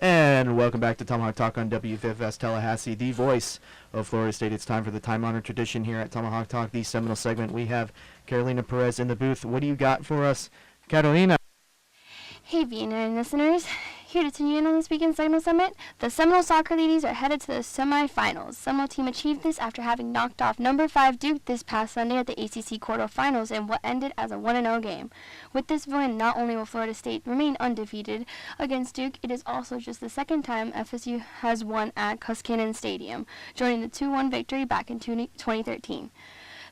And welcome back to Tomahawk Talk on WFS Tallahassee, the voice of Florida State. It's time for the time-honored tradition here at Tomahawk Talk, the Seminole segment. We have Carolina Perez in the booth. What do you got for us, Carolina? Hey, VNN listeners. Here to tune you in on this weekend's Seminole Summit, the Seminole soccer ladies are headed to the semifinals. Seminole team achieved this after having knocked off number 5 Duke this past Sunday at the ACC quarterfinals in what ended as a 1-0 game. With this win, not only will Florida State remain undefeated against Duke, it is also just the second time FSU has won at Kuskokwim Stadium, joining the 2-1 victory back in 2013.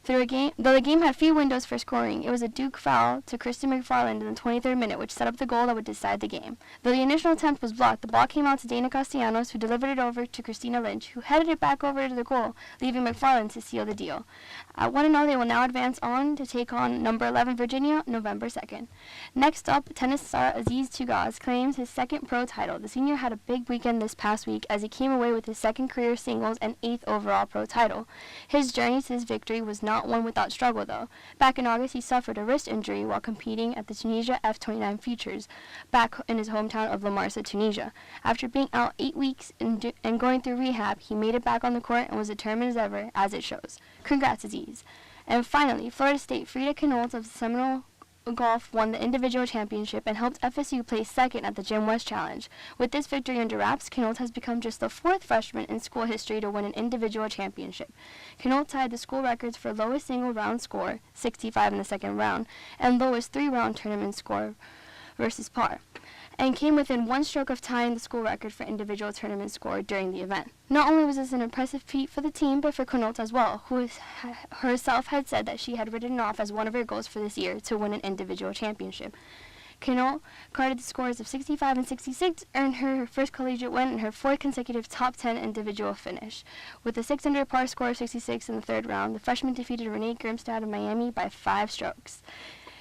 Though the game had few windows for scoring, it was a Duke foul to Kristen McFarland in the 23rd minute, which set up the goal that would decide the game. Though the initial attempt was blocked, the ball came out to Dana Castellanos, who delivered it over to Christina Lynch, who headed it back over to the goal, leaving McFarland to seal the deal. At 1-0, they will now advance on to take on number 11 Virginia November 2nd. Next up, tennis star Aziz Tugaz claims his second pro title. The senior had a big weekend this past week as he came away with his second career singles and 8th overall pro title. His journey to this victory was not one without struggle, though. Back in August, he suffered a wrist injury while competing at the Tunisia F29 Futures, back in his hometown of La Marsa, Tunisia. After being out 8 weeks and going through rehab, he made it back on the court and was determined as ever, as it shows. Congrats, Aziz. And finally, Florida State Frida Knoll of Seminole Golf won the individual championship and helped FSU place second at the Jim West Challenge. With this victory under wraps, Knoll has become just the 4th freshman in school history to win an individual championship. Knoll tied the school records for lowest single round score, 65 in the second round, and lowest 3-round tournament score versus par, and came within 1 stroke of tying the school record for individual tournament score during the event. Not only was this an impressive feat for the team, but for Knoll as well, who herself had said that she had written off as one of her goals for this year to win an individual championship. Knoll carded the scores of 65 and 66, earned her first collegiate win and her 4th consecutive top 10 individual finish. With a 6 under par score of 66 in the 3rd round, the freshman defeated Renee Grimstad of Miami by 5 strokes.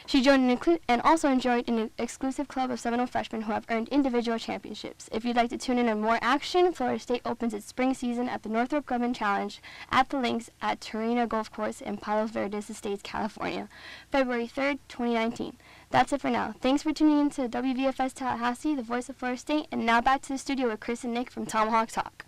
She joined and also enjoyed an exclusive club of Seminole freshmen who have earned individual championships. If you'd like to tune in on more action, Florida State opens its spring season at the Northrop Grumman Challenge at the Links at Torina Golf Course in Palos Verdes Estates, California, February 3rd, 2019. That's it for now. Thanks for tuning in to WVFS Tallahassee, the voice of Florida State, and now back to the studio with Chris and Nick from Tomahawk Talk.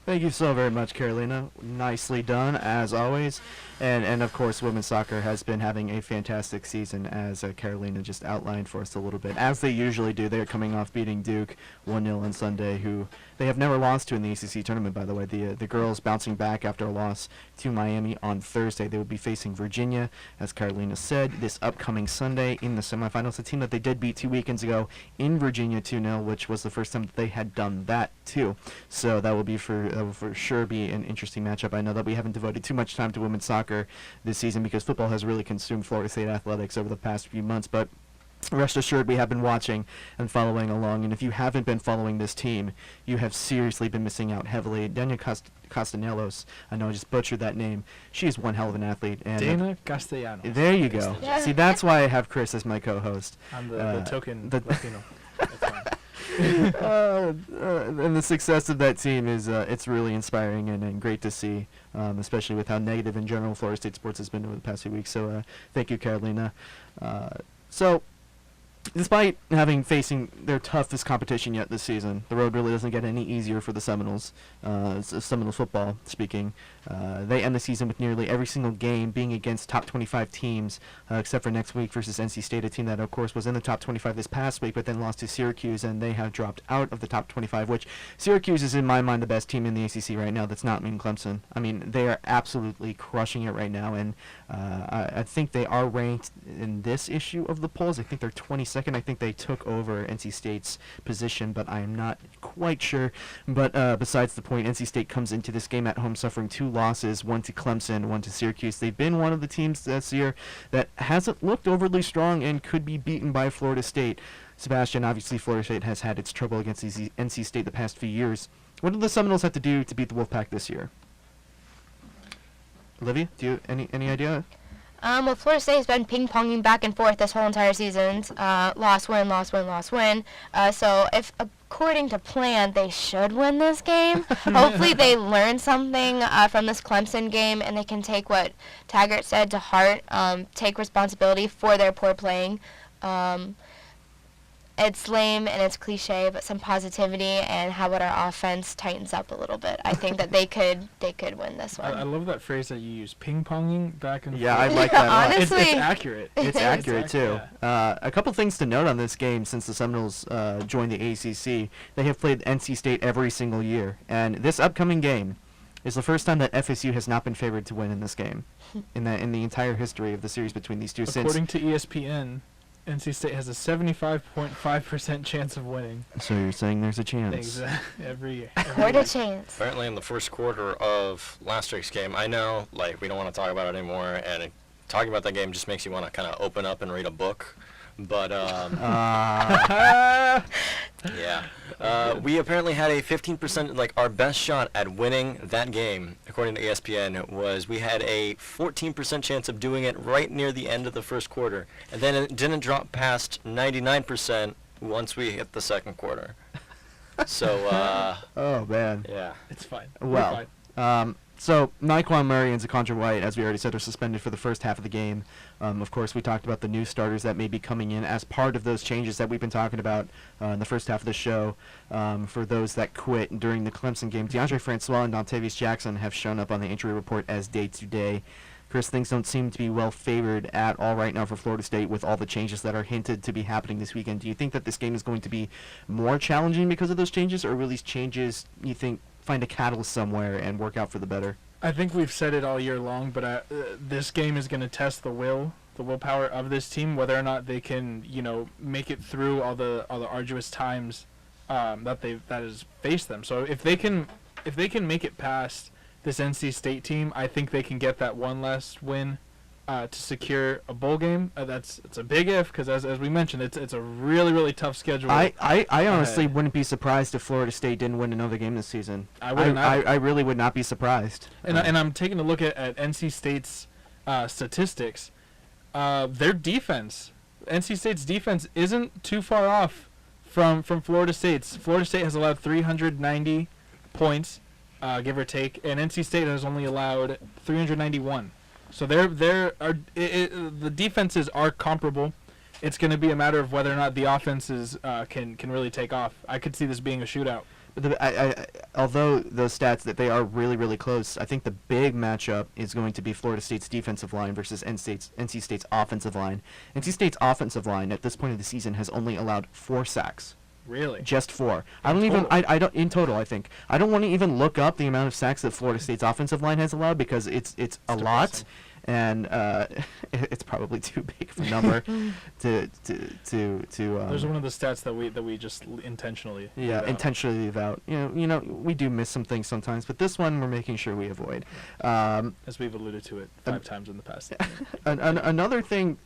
Thank you so very much, Carolina. Nicely done, as always. And of course, women's soccer has been having a fantastic season, as Carolina just outlined for us a little bit. As they usually do, they are coming off beating Duke 1-0 on Sunday, who they have never lost to in the ACC tournament, by the way. The girls bouncing back after a loss to Miami on Thursday. They will be facing Virginia, as Carolina said, this upcoming Sunday in the semifinals. A team that they did beat 2 weekends ago in Virginia 2-0, which was the first time that they had done that, too. So that will for sure be an interesting matchup. I know that we haven't devoted too much time to women's soccer this season because football has really consumed Florida State athletics over the past few months, but rest assured we have been watching and following along, and if you haven't been following this team, you have seriously been missing out heavily. Dana Castellanos, I know I just butchered that name. She is one hell of an athlete. And Dana Castellanos. There you go. Yeah. See, that's why I have Chris as my co-host. I'm the token Latino. That's fine. And the success of that team is it's really inspiring and great to see, especially with how negative in general Florida State sports has been over the past few weeks. So thank you, Carolina. So despite facing their toughest competition yet this season, the road really doesn't get any easier for the Seminoles. Seminoles football speaking. They end the season with nearly every single game being against top 25 teams, except for next week versus NC State, a team that, of course, was in the top 25 this past week, but then lost to Syracuse, and they have dropped out of the top 25, which Syracuse is, in my mind, the best team in the ACC right now. That's not mean Clemson. I mean, they are absolutely crushing it right now, and I think they are ranked in this issue of the polls. I think they're 22nd. I think they took over NC State's position, but I am not quite sure. But besides the point, NC State comes into this game at home suffering 2 losses, 1 to Clemson, 1 to Syracuse. They've been one of the teams this year that hasn't looked overly strong and could be beaten by Florida State. Sebastian, obviously Florida State has had its trouble against NC State the past few years. What do the Seminoles have to do to beat the Wolfpack this year? Olivia, do you any idea? Well, Florida State has been ping-ponging back and forth this whole entire season. Loss, win, loss, win, loss, win. So if, according to plan, they should win this game. Hopefully they learn something from this Clemson game, and they can take what Taggart said to heart, take responsibility for their poor playing. it's lame and it's cliche, but some positivity and how about our offense tightens up a little bit. I think that they could win this one. I love that phrase that you use, ping-ponging back and forth. Yeah, I like that a lot. Honestly. It's accurate. It's accurate, too. Yeah. A couple things to note on this game since the Seminoles joined the ACC. They have played NC State every single year. And this upcoming game is the first time that FSU has not been favored to win in this game in the entire history of the series between these two. According to ESPN, NC State has a 75.5% chance of winning. So you're saying there's a chance? Exactly. Every year. What a chance. Apparently in the first quarter of last week's game, I know, like, we don't want to talk about it anymore, and talking about that game just makes you want to kind of open up and read a book. But, yeah. We apparently had a 15%, like, our best shot at winning that game, according to ESPN, was we had a 14% chance of doing it right near the end of the first quarter. And then it didn't drop past 99% once we hit the second quarter. So, oh, man. yeah. It's fine. Well, so Naquan Murray and Zakondra White, as we already said, are suspended for the first half of the game. Of course, we talked about the new starters that may be coming in as part of those changes that we've been talking about in the first half of the show. For those that quit during the Clemson game, DeAndre Francois and Dontavius Jackson have shown up on the injury report as day-to-day. Chris, things don't seem to be well favored at all right now for Florida State with all the changes that are hinted to be happening this weekend. Do you think that this game is going to be more challenging because of those changes, or will these changes, you think, find a catalyst somewhere and work out for the better? I think we've said it all year long, but this game is going to test the willpower of this team, whether or not they can, make it through all the arduous times that has faced them. So if they can make it past this NC State team, I think they can get that one last win to secure a bowl game. It's a big if, because as we mentioned, it's a really, really tough schedule. I honestly wouldn't be surprised if Florida State didn't win another game this season. I really would not be surprised. And I'm taking a look at NC State's statistics. Their defense, NC State's defense, isn't too far off from Florida State's. Florida State has allowed 390 points, give or take, and NC State has only allowed 391. So the defenses are comparable. It's going to be a matter of whether or not the offenses can really take off. I could see this being a shootout. Although those stats that they are really, really close, I think the big matchup is going to be Florida State's defensive line versus NC State's offensive line. NC State's offensive line at this point of the season has only allowed 4 sacks. Really? Just 4. In total, I think. I don't want to even look up the amount of sacks that Florida State's offensive line has allowed because it's a lot, and it's probably too big of a number to. There's one of the stats that we just intentionally. Yeah, intentionally leave out. We do miss some things sometimes, but this one we're making sure we avoid. As we've alluded to it 5 times in the past. Another thing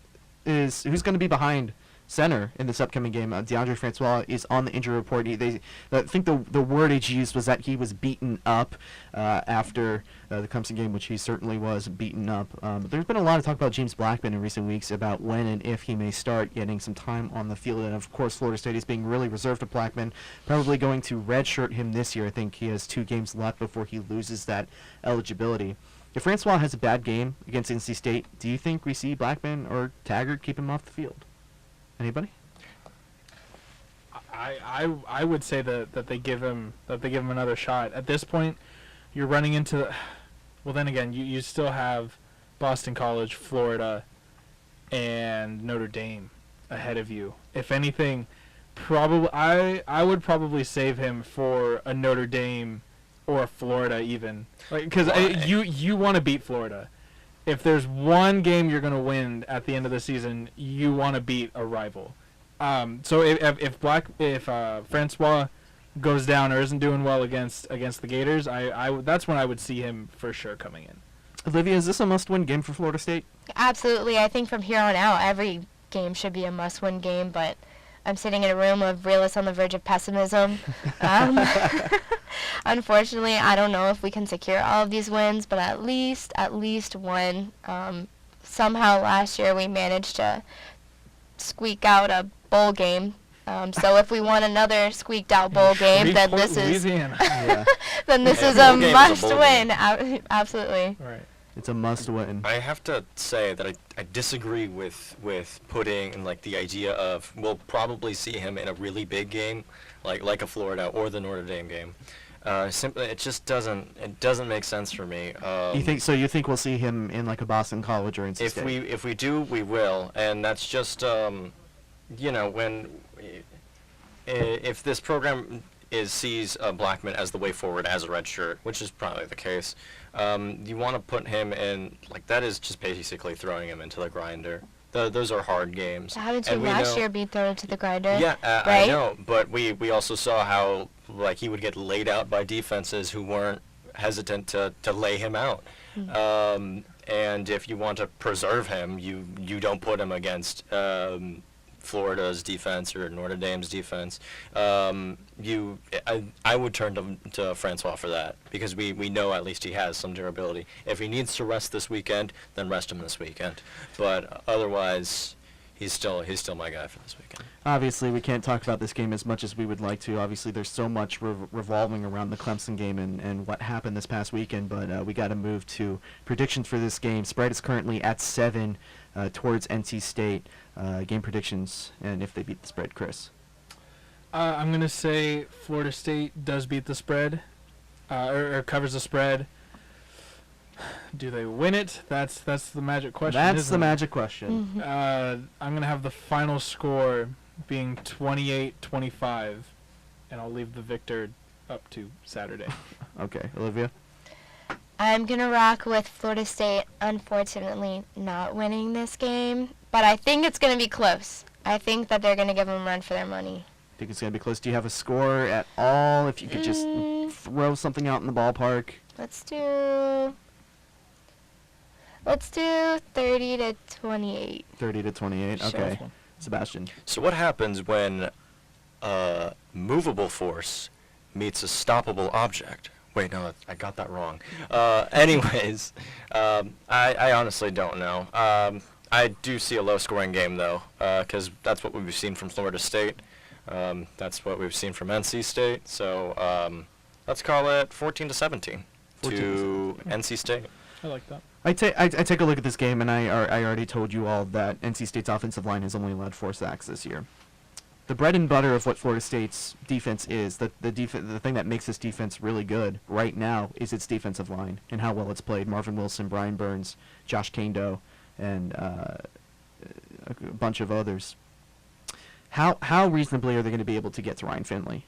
is who's going to be behind center in this upcoming game. DeAndre Francois is on the injury report. I think the word he used was that he was beaten up after the Clemson game, which he certainly was beaten up. But there's been a lot of talk about James Blackman in recent weeks about when and if he may start getting some time on the field. And, of course, Florida State is being really reserved to Blackman, probably going to redshirt him this year. I think he has 2 games left before he loses that eligibility. If Francois has a bad game against NC State, do you think we see Blackman or Taggart keep him off the field? Anybody? I would say that they give him another shot. At this point, you're running into, well, then again, you still have Boston College, Florida, and Notre Dame ahead of you. If anything, probably I would probably save him for a Notre Dame or a Florida even, because you want to beat Florida. If there's one game you're going to win at the end of the season, you want to beat a rival. So if Francois goes down or isn't doing well against the Gators, that's when I would see him for sure coming in. Olivia, is this a must-win game for Florida State? Absolutely. I think from here on out, every game should be a must-win game, but I'm sitting in a room of realists on the verge of pessimism. Unfortunately, I don't know if we can secure all of these wins, but at least one. Somehow last year we managed to squeak out a bowl game. So if we want another squeaked out bowl game, then this is Louisiana. then this is a must win. Absolutely. Right. It's a must win. I have to say that I disagree with putting in like the idea of we'll probably see him in a really big game, like a Florida or the Notre Dame game. Simply, it just doesn't make sense for me. You think so? You think we'll see him in like a Boston College or NC State? If we do, we will, and that's just when if this program sees Blackman as the way forward as a red shirt, which is probably the case, you want to put him in like that is just basically throwing him into the grinder. Those are hard games. How did you last year be thrown to the grinder? Yeah, right? I know, but we also saw how like he would get laid out by defenses who weren't hesitant to lay him out. And if you want to preserve him, you don't put him against Florida's defense or Notre Dame's defense. I would turn to Francois for that because we know at least he has some durability. If he needs to rest this weekend, then rest him this weekend. But otherwise, he's still my guy for this weekend. Obviously, we can't talk about this game as much as we would like to. Obviously, there's so much revolving around the Clemson game and what happened this past weekend, but we got to move to predictions for this game. Spread is currently at 7 towards NC State. Game predictions, and if they beat the spread, Chris. I'm going to say Florida State does beat the spread, or covers the spread. Do they win it? That's the magic question. That's the isn't it? magic question. Mm-hmm. I'm going to have the final score being 28-25, and I'll leave the victor up to Saturday. Okay, Olivia? I'm going to rock with Florida State, unfortunately not winning this game, but I think it's going to be close. I think that they're going to give them a run for their money. Think it's going to be close. Do you have a score at all? If you could just throw something out in the ballpark. Let's do 30-28. 30-28. Okay. Sure. Sebastian. So what happens when a movable force meets a stoppable object? Wait, no, I got that wrong. Anyways, I honestly don't know. I do see a low-scoring game, though, because that's what we've seen from Florida State. That's what we've seen from NC State. So let's call it 14-17 to NC State. I like that. I take a look at this game, and I already told you all that NC State's offensive line has only allowed 4 sacks this year. The bread and butter of what Florida State's defense is, the thing that makes this defense really good right now is its defensive line and how well it's played. Marvin Wilson, Brian Burns, Josh Kando, and a bunch of others. How reasonably are they going to be able to get to Ryan Finley?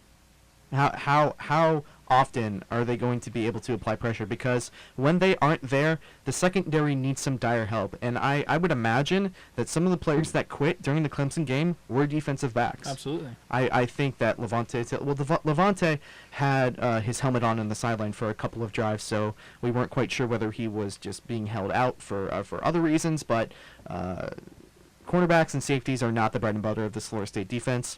How often are they going to be able to apply pressure? Because when they aren't there, the secondary needs some dire help. And I would imagine that some of the players that quit during the Clemson game were defensive backs. Absolutely. I think that Levante had his helmet on the sideline for a couple of drives, so we weren't quite sure whether he was just being held out for other reasons. But cornerbacks and safeties are not the bread and butter of this Florida State defense.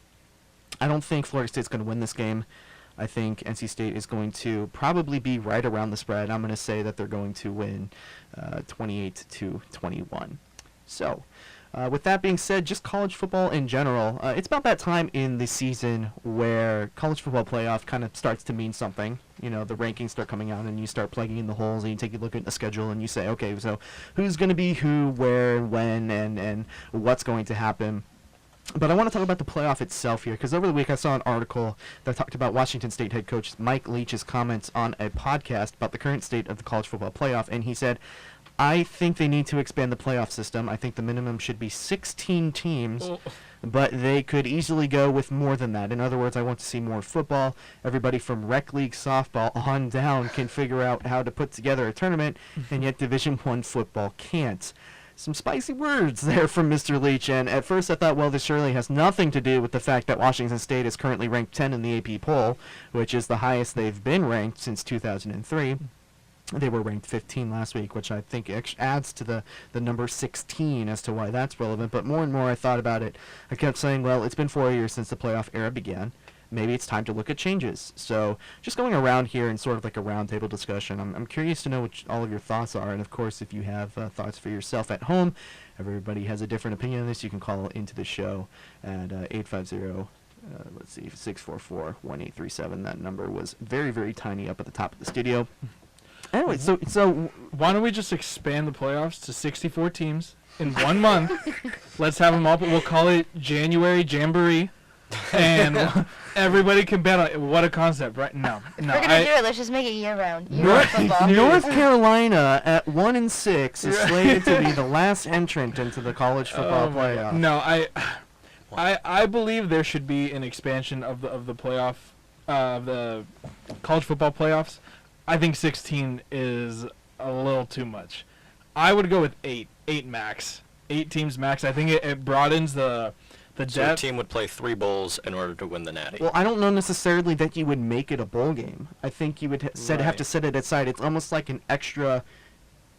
I don't think Florida State's going to win this game. I think NC State is going to probably be right around the spread. I'm going to say that they're going to win 28-21. So, with that being said, just college football in general, it's about that time in the season where college football playoff kind of starts to mean something. You know, the rankings start coming out and you start plugging in the holes and you take a look at the schedule and you say, okay, so who's going to be who, where, when, and what's going to happen. But I want to talk about the playoff itself here, because over the week I saw an article that talked about Washington State head coach Mike Leach's comments on a podcast about the current state of the college football playoff, and he said, I think they need to expand the playoff system. I think the minimum should be 16 teams, but they could easily go with more than that. In other words, I want to see more football. Everybody from rec league softball on down can figure out how to put together a tournament, and yet Division I football can't. Some spicy words there from Mr. Leach, and at first I thought, well, this surely has nothing to do with the fact that Washington State is currently ranked 10 in the AP poll, which is the highest they've been ranked since 2003. They were ranked 15 last week, which I think adds to the number 16 as to why that's relevant. But more and more I thought about it, I kept saying, well, it's been 4 years since the playoff era began. Maybe it's time to look at changes. So just going around here in sort of like a roundtable discussion, I'm curious to know what all of your thoughts are. And, of course, if you have thoughts for yourself at home, everybody has a different opinion on this, you can call into the show at 850-644-1837. That number was very, very tiny up at the top of the studio. Anyway, so Why don't we just expand the playoffs to 64 teams in 1 month? Let's have them all. We'll call it January Jamboree, and everybody can bet on it. What a concept, right? No. If we're gonna do it, let's just make it year round. Year North, football. North Carolina at 1-6 is slated to be the last entrant into the college football playoff. No, I believe there should be an expansion of the playoff, the college football playoffs. I think 16 is a little too much. I would go with 8 max, 8 teams max. I think it broadens the So a depth. team would play 3 bowls in order to win the Natty. Well, I don't know necessarily that you would make it a bowl game. I think you would have to Right. set it aside. It's almost like an extra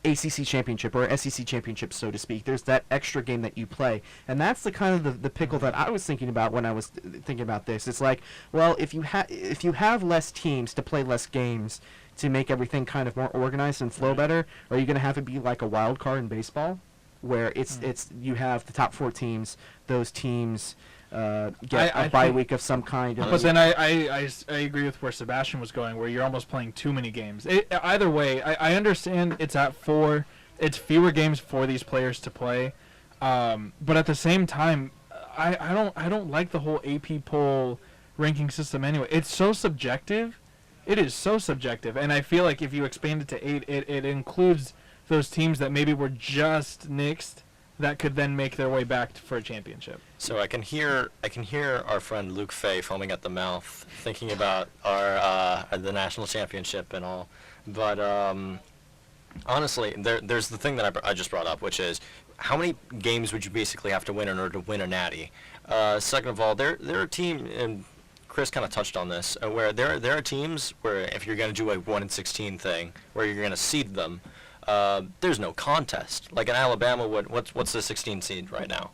ACC championship or SEC championship, so to speak. There's that extra game that you play, and that's the kind of the pickle that I was thinking about when I was thinking about this. It's like, well, if you have less teams to play less games to make everything kind of more organized and flow better, are you going to have it be like a wild card in baseball, where it's you have the top 4 teams, those teams get I a bye think- week of some kind. But then I agree with where Sebastian was going, where you're almost playing too many games. Either way, I understand it's at 4. It's fewer games for these players to play, but at the same time, I don't like the whole AP poll ranking system anyway. It's so subjective. It is so subjective, and I feel like if you expand it to 8, it includes those teams that maybe were just nixed that could then make their way back for a championship. So I can hear our friend Luke Fay foaming at the mouth, thinking about our the national championship and all. But honestly, there's the thing that I just brought up, which is how many games would you basically have to win in order to win a Natty? Second of all, there are teams, and Chris kind of touched on this, where there are teams where if you're going to do a 1-16 thing, where you're going to seed them, there's no contest. Like in Alabama, what's the 16 seed right now?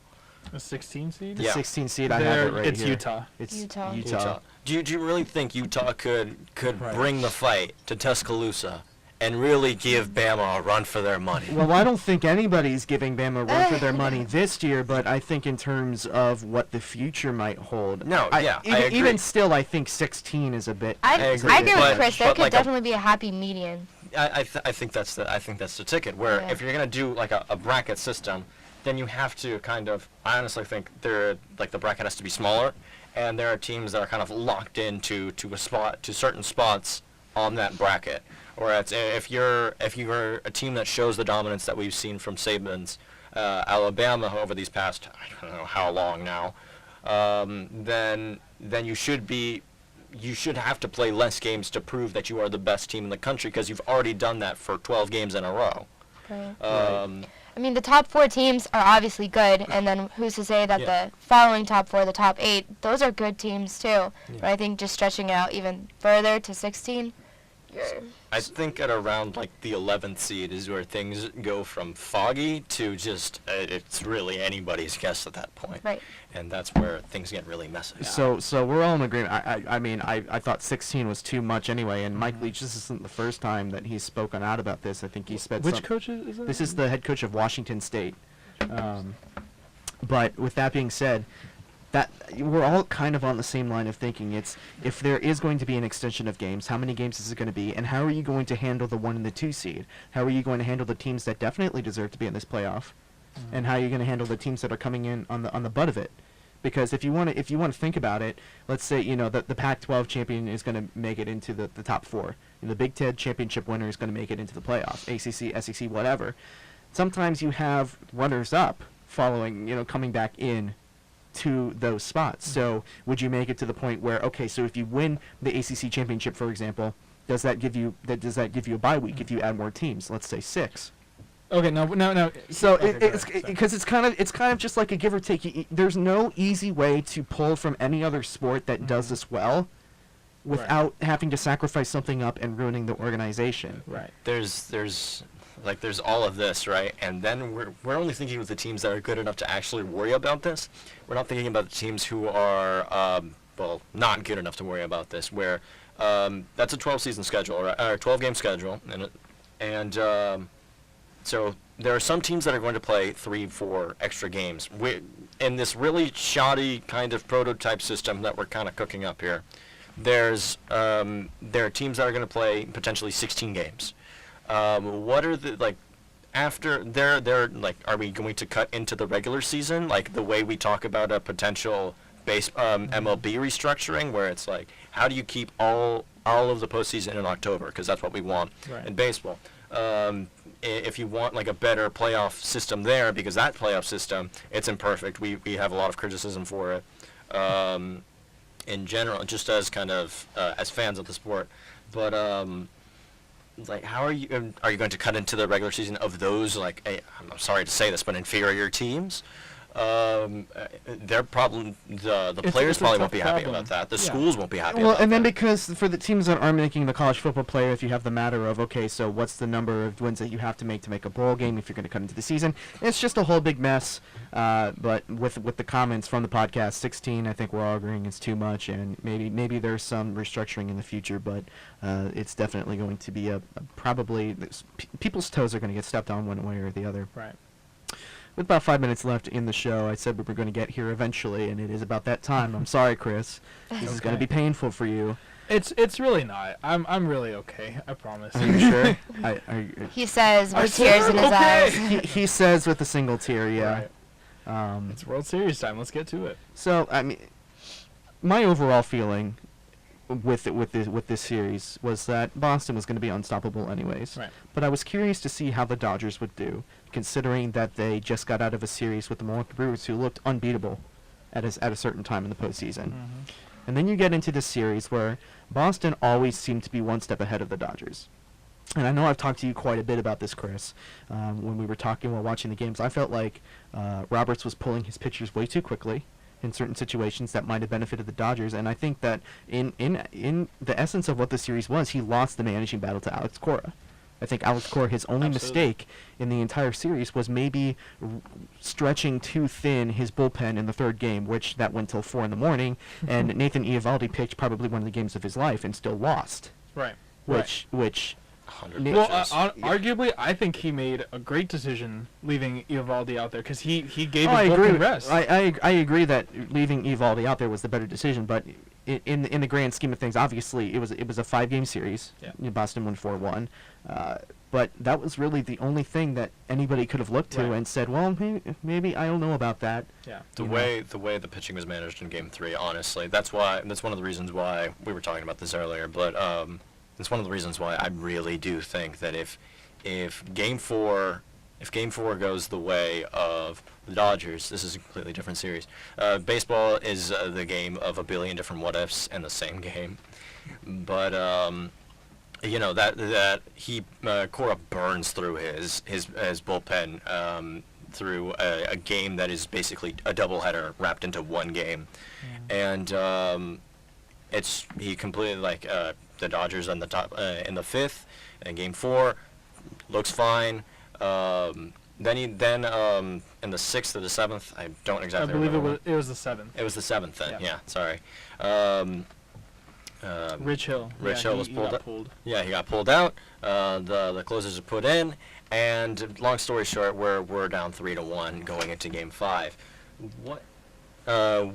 A 16 seed? The Yeah. 16 seed, I have it right It's here. Utah. It's Utah. Utah. Do you really think Utah could Right. bring the fight to Tuscaloosa and really give Bama a run for their money? Well, I don't think anybody's giving Bama a run for their money this year, but I think in terms of what the future might hold. No, I agree. Even still, I think 16 is a bit. I agree, agree with but- Chris. There but could like a- definitely be a happy median. I think that's the ticket. Where Yeah. if you're gonna do like a bracket system, then you have to kind of. I honestly think the bracket has to be smaller, and there are teams that are kind of locked into to certain spots on that bracket. Whereas if you're a team that shows the dominance that we've seen from Saban's Alabama over these past I don't know how long now, then you should have to play less games to prove that you are the best team in the country because you've already done that for 12 games in a row. Right. I I mean, the top 4 teams are obviously good, and then who's to say that Yeah. the following top 4, the top 8, those are good teams too. But I think just stretching it out even further to 16, I think at around like the 11th seed is where things go from foggy to just it's really anybody's guess at that point. right. And that's where things get really messy. So we're all in agreement. I mean, I thought 16 was too much anyway, and Mike Leach, this isn't the first time that he's spoken out about this. I think he spent Which coach is that? This is the head coach of Washington State. But with that being said, that we're all kind of on the same line of thinking. It's if there is going to be an extension of games, how many games is it going to be, and how are you going to handle the 1 and the 2 seed? How are you going to handle the teams that definitely deserve to be in this playoff, and how are you going to handle the teams that are coming in on the butt of it? Because if you want to think about it, let's say the Pac-12 champion is going to make it into the top 4, and the Big Ten championship winner is going to make it into the playoffs, ACC, SEC, whatever. Sometimes you have runners-up following, coming back in to those spots. So would you make it to the point where, okay, so if you win the ACC championship, for example, does that give you a bye week if you add more teams? Let's say 6. Okay, no. So Okay, go it's ahead. because it's kind of just like a give or take. There's no easy way to pull from any other sport that does this well, without having to sacrifice something up and ruining the organization. Right. There's all of this, right? And then we're only thinking of the teams that are good enough to actually worry about this. We're not thinking about the teams who are not good enough to worry about this. Where that's a 12-season schedule or a 12-game schedule, and so there are some teams that are going to play 3-4 extra games. In this really shoddy kind of prototype system that we're kind of cooking up here, there are teams that are going to play potentially 16 games. What are the like after they're like, are we going to cut into the regular season like the way we talk about a potential MLB restructuring, where it's like, how do you keep all of the postseason in October, because that's what we want in baseball. If you want like a better playoff system there, because that playoff system, it's imperfect. We have a lot of criticism for it in general, just as kind of as fans of the sport. But like, how are you going to cut into the regular season of those, like, I'm sorry to say this, but inferior teams? Their problem, the players it's a probably tough won't be happy problem. about that. The Yeah. schools won't be happy Well, about and then that. because for the teams that are making the college football playoff, you have the matter of, okay, so what's the number of wins that you have to make a bowl game if you're going to cut into the season? It's just a whole big mess. But with the comments from the podcast, 16, I think we're all agreeing is too much, and maybe there's some restructuring in the future, but it's definitely going to be probably people's toes are going to get stepped on one way or the other. Right. With about 5 minutes left in the show, I said we were going to get here eventually, and it is about that time. I'm sorry, Chris. This is going to be painful for you. It's really not. I'm really okay. I promise. Are you sure? He says I with tears said in his okay. eyes. He says with a single tear, yeah. Right. It's World Series time. Let's get to it. So, I mean, my overall feeling with this series was that Boston was going to be unstoppable anyways. Right. But I was curious to see how the Dodgers would do, considering that they just got out of a series with the Milwaukee Brewers, who looked unbeatable at a certain time in the postseason. And then you get into this series where Boston always seemed to be one step ahead of the Dodgers. And I know I've talked to you quite a bit about this, Chris. When we were talking while watching the games, I felt like Roberts was pulling his pitchers way too quickly in certain situations that might have benefited the Dodgers. And I think that in the essence of what the series was, he lost the managing battle to Alex Cora. I think Alex Cora, his only mistake in the entire series was maybe stretching too thin his bullpen in the third game, which that went till 4 a.m. And Nathan Eovaldi pitched probably one of the games of his life and still lost. Right. Which 100 Well, pitches. arguably, I think he made a great decision leaving Eovaldi out there, because he gave I his agree. bullpen rest. I agree that leaving Eovaldi out there was the better decision, but in the grand scheme of things, obviously it was a 5-game series. Yeah. Boston won 4-1, but that was really the only thing that anybody could have looked to Right. and said, well, maybe I don't know about that. Yeah. The way the pitching was managed in Game 3, honestly, that's one of the reasons why we were talking about this earlier. But it's one of the reasons why I really do think that if Game 4 goes the way of the Dodgers, this is a completely different series. Baseball is the game of a billion different what ifs in the same game, but you know that he Cora burns through his bullpen through a game that is basically a doubleheader wrapped into one game, and he completely the Dodgers on the top in the 5th, and Game 4 looks fine. Then in the 6th or the 7th, I don't exactly I believe remember. it was the 7th. It was the 7th then. Yeah. Yeah, sorry. Rich Hill. Rich Hill was he pulled got up. pulled. Yeah, he got pulled out. The closers are put in, and long story short, we're down 3-1 going into Game 5. What? How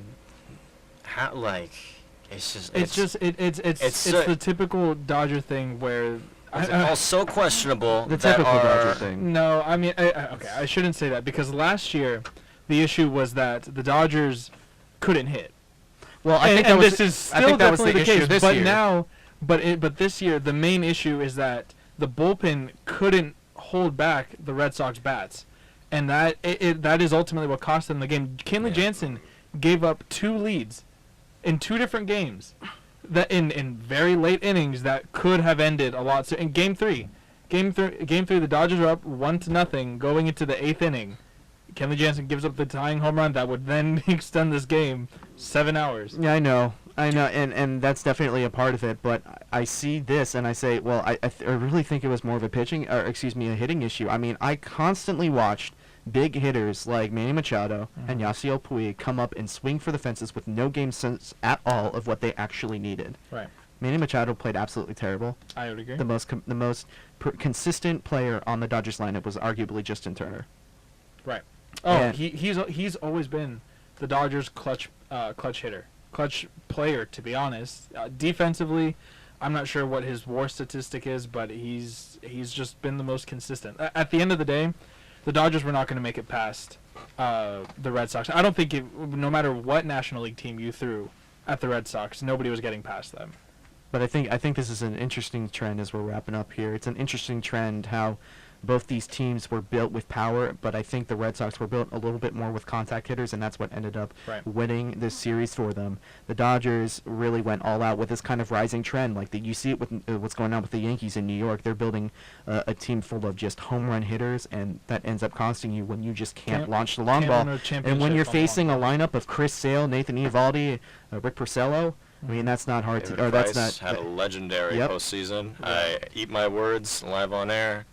it's the typical Dodger thing where it's all so questionable. The that typical are, Dodger thing. No, I mean, okay, I shouldn't say that, because last year the issue was that the Dodgers couldn't hit. Well, I think and that was, this is I still think that was definitely the the issue case. this But year. now, but this year the main issue is that the bullpen couldn't hold back the Red Sox bats, and that is ultimately what cost them the game. Kenley Jansen gave up 2 leads in 2 different games, that in very late innings that could have ended a lot. So in Game 3, the Dodgers are up 1-0 going into the 8th inning. Kenley Jansen gives up the tying home run that would then extend this game 7 hours. Yeah, I know, and that's definitely a part of it. But I see this and I say, well, I really think it was more of a hitting issue. I mean, I constantly watched big hitters like Manny Machado and Yasiel Puig come up and swing for the fences with no game sense at all of what they actually needed. Right. Manny Machado played absolutely terrible. I would agree. The most consistent player on the Dodgers lineup was arguably Justin Turner. Right. Oh, And- he's always been the Dodgers' clutch hitter, clutch player. To be honest, defensively, I'm not sure what his WAR statistic is, but he's just been the most consistent. At the end of the day, the Dodgers were not going to make it past the Red Sox. I don't think no matter what National League team you threw at the Red Sox, nobody was getting past them. But I think this is an interesting trend as we're wrapping up here. It's an interesting trend how both these teams were built with power, but I think the Red Sox were built a little bit more with contact hitters, and that's what ended up Right. winning this series for them. The Dodgers really went all out with this kind of rising trend. Like you see it with what's going on with the Yankees in New York. They're building a team full of just home run hitters, and that ends up costing you when you just can't launch the long Can't ball. win a And when championship you're on the facing a long lineup of Chris Sale, Nathan Eovaldi, Rick Porcello, I mean that's not hard David to. Or that's Price not. had a legendary Yep. postseason. I eat my words live on air.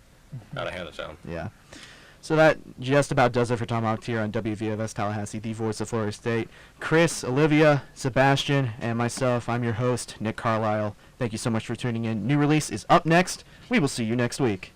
Gotta hand it to him. Yeah. So that just about does it for Tomahawk here on WVFS Tallahassee, the voice of Florida State. Chris, Olivia, Sebastian, and myself, I'm your host, Nick Carlisle. Thank you so much for tuning in. New release is up next. We will see you next week.